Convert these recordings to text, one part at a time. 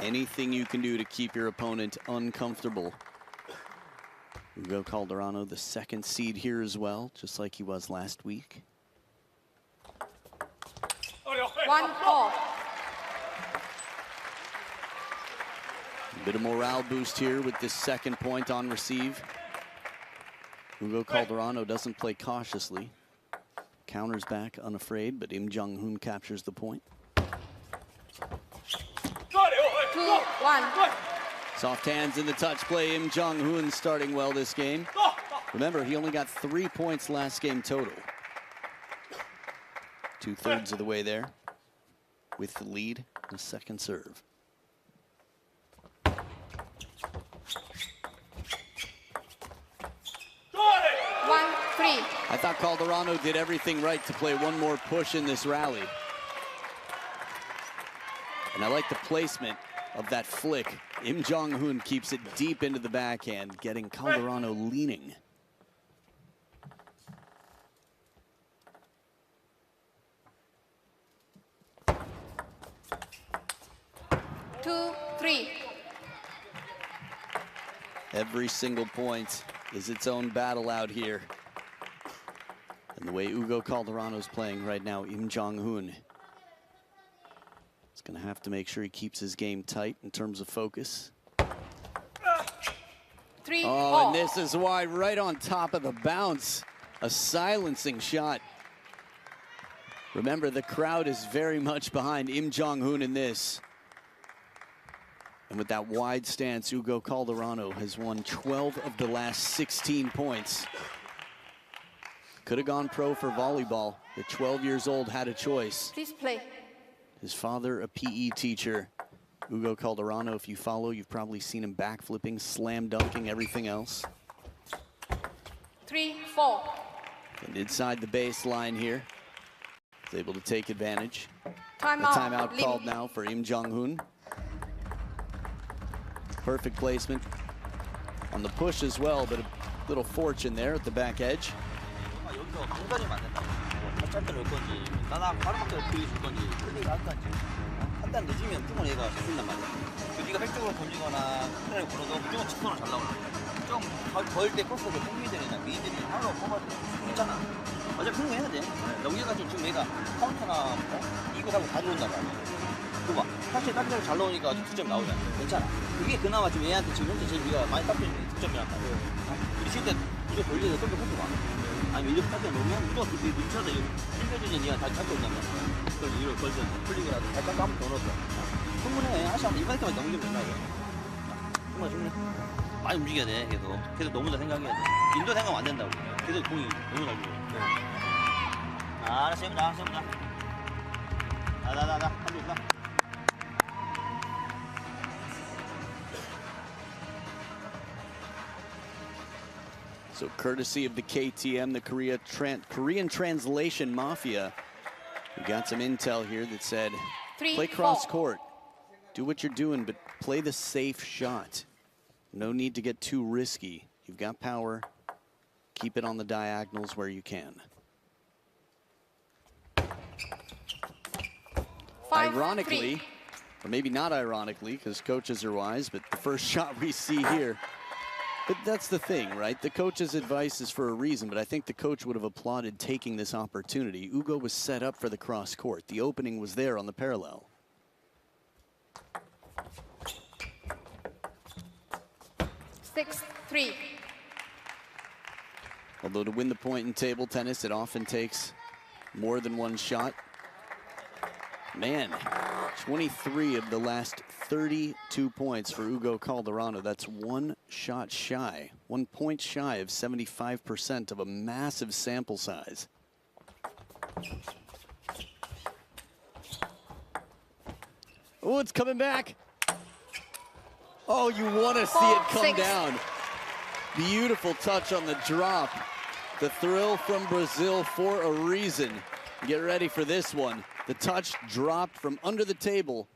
Anything you can do to keep your opponent uncomfortable. Hugo CALDERANO, the second seed here as well, just like he was last week. 1-4. A bit of morale boost here with this second point on receive. Hugo CALDERANO doesn't play cautiously. Counters back unafraid, but LIM Jonghoon captures the point. 2-1. Soft hands in the touch play. LIM Jonghoon starting well this game. Remember, he only got 3 points last game total. 2/3 of the way there with the lead in the second serve. I thought CALDERANO did everything right to play one more push in this rally. And I like the placement of that flick. LIM Jonghoon keeps it deep into the backhand, getting CALDERANO leaning. Every single point is its own battle out here. And the way Hugo CALDERANO is playing right now, LIM Jonghoon is going to have to make sure he keeps his game tight in terms of focus. 3-4. Oh, and this is why, right on top of the bounce, a silencing shot. Remember, the crowd is very much behind LIM Jonghoon in this. And with that wide stance, Hugo CALDERANO has won 12 of the last 16 points. Could have gone pro for volleyball. At 12 years old, had a choice. Please play. His father, a PE teacher. Hugo CALDERANO, if you follow, you've probably seen him backflipping, slam dunking, everything else. 3-4. And inside the baseline here, he's able to take advantage. Timeout. The timeout called now for LIM Jonghoon. Perfect placement on the push as well, but a little fortune there at the back edge. 사실 딱 잘 나오니까 득점 나오잖아. 괜찮아. 그게 그나마 지금 얘한테 지금 현재 제일 우리가 많이 닦여있는 득점이란 말이야. 우리 쉴 때 무조건 돌리는 거 깜짝 많아. 아니면 이렇게 닦여 놓으면 무조건 그때 늦춰서 이거 힘겨주는 얘가 다시 닦여 온단 말이야. 그걸 이걸 걸든 풀리고라도 다 닦아 한번 더 넣었어. 충분해. 하시 한번 이번에까지 넘기면 된다고. 충분해. 많이 움직여야 돼. 계속 너무 더 생각해야 돼. 인도 생각하면 안 된다고. 계속 공이 너무 잘 들어. 알았어. 해보자. 나. 할수 있어. So courtesy of the KTM, the Korean Translation Mafia, we got some intel here that said, play cross court, do what you're doing, but play the safe shot. No need to get too risky. You've got power, keep it on the diagonals where you can. Ironically, or maybe not ironically, because coaches are wise, but the first shot we see here, but that's the thing, right? The coach's advice is for a reason, but I think the coach would have applauded taking this opportunity. Hugo was set up for the cross court. The opening was there on the parallel. Six, 3. Although to win the point in table tennis, it often takes more than one shot. Man, 23 of the last 32 points for Hugo CALDERANO. That's 1 shot shy, 1 point shy of 75% of a massive sample size. Oh, it's coming back. Oh, you want to see it come down. Beautiful touch on the drop. The thrill from Brazil for a reason. Get ready for this one. The touch dropped from under the table,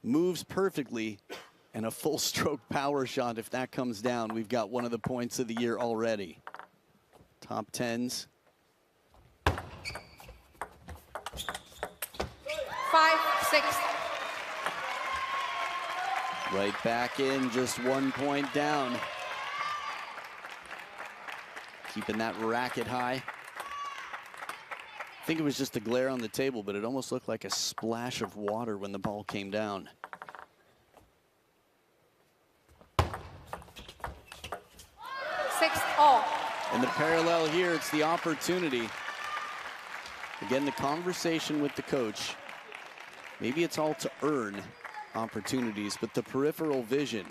moves perfectly, and a full stroke power shot. If that comes down, we've got one of the points of the year already. Top 10s. 5-6. Right back in, just 1 point down. Keeping that racket high. I think it was just a glare on the table, but it almost looked like a splash of water when the ball came down. 6-all. And the parallel here, it's the opportunity. Again, the conversation with the coach. Maybe it's all to earn opportunities, but the peripheral vision,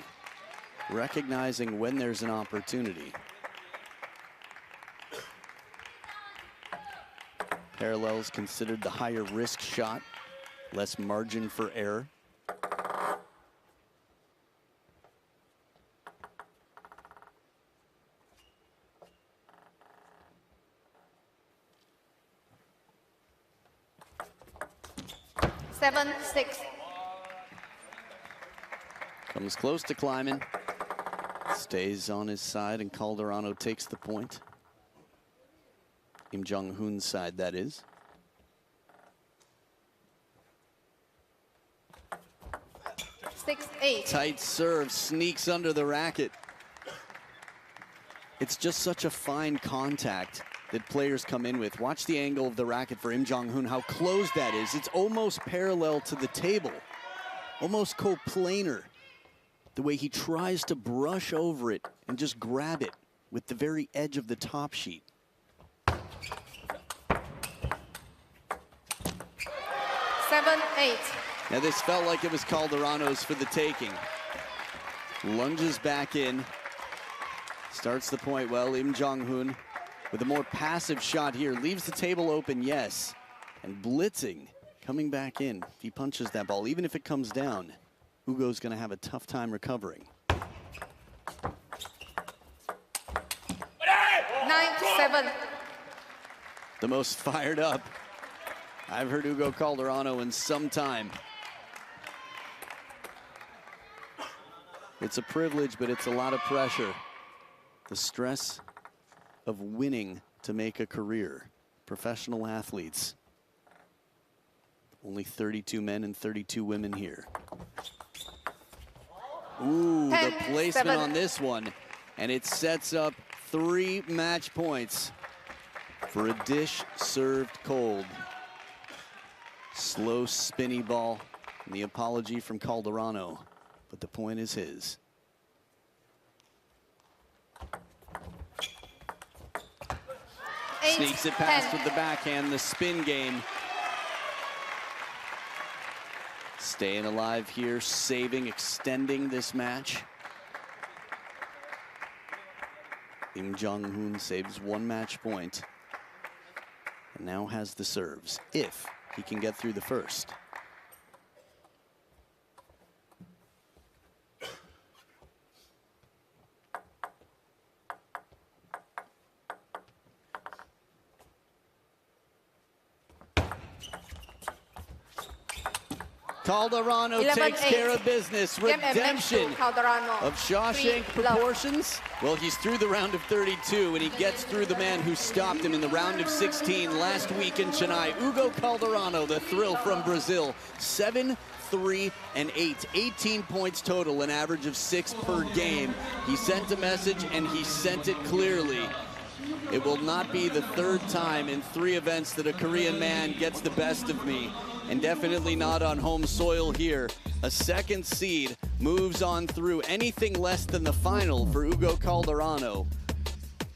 recognizing when there's an opportunity. Parallels considered the higher risk shot, less margin for error. Seven, 6. Comes close to climbing. Stays on his side, and Calderano takes the point. LIM Jonghoon's side, that is. 6-8. Tight serve, sneaks under the racket. It's just such a fine contact that players come in with. Watch the angle of the racket for LIM Jonghoon, how close that is. It's almost parallel to the table, almost coplanar. The way he tries to brush over it and just grab it with the very edge of the top sheet. 7-8. Now this felt like it was Calderano's for the taking. Lunges back in. Starts the point well. LIM Jonghoon with a more passive shot here. Leaves the table open, yes. And blitzing, coming back in. If he punches that ball, even if it comes down, Hugo's gonna have a tough time recovering. 9-7. The most fired up I've heard Hugo Calderano in some time. It's a privilege, but it's a lot of pressure. The stress of winning to make a career. Professional athletes. Only 32 men and 32 women here. Ooh, 10, the placement 7. on this one. And it sets up 3 match points for a dish served cold. Slow, spinny ball. And the apology from Calderano. But the point is his. Sneaks it past 10. with the backhand, the spin game. Staying alive here, saving, extending this match. LIM Jonghoon saves 1 match point and now has the serves, if he can get through the first. Calderano 11-8. takes care of business. Redemption Calderano. of Shawshank 3 proportions. Well, he's through the round of 32, and he gets through the man who stopped him in the round of 16 last week in Chennai. Hugo Calderano, the thrill from Brazil. 7, 3, and 8. 18 points total, an average of 6 per game. He sent a message, and he sent it clearly. It will not be the 3rd time in 3 events that a Korean man gets the best of me. And definitely not on home soil here. A 2nd seed moves on through. Anything less than the final for Hugo Calderano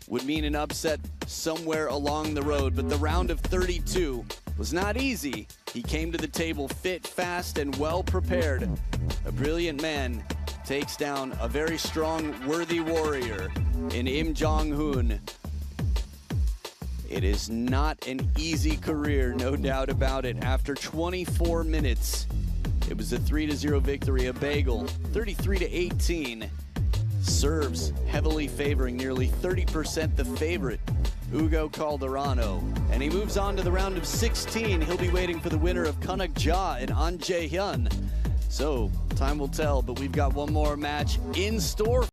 would mean an upset somewhere along the road. But the round of 32 was not easy. He came to the table fit, fast, and well prepared. A brilliant man takes down a very strong, worthy warrior in LIM Jonghoon. It is not an easy career, no doubt about it. After 24 minutes, it was a 3-0 victory, a bagel, 33-18. Serves heavily favoring, nearly 30% the favorite, Hugo Calderano. And he moves on to the round of 16. He'll be waiting for the winner of Kunak Ja and An Jae-hyun. So, time will tell, but we've got one more match in store.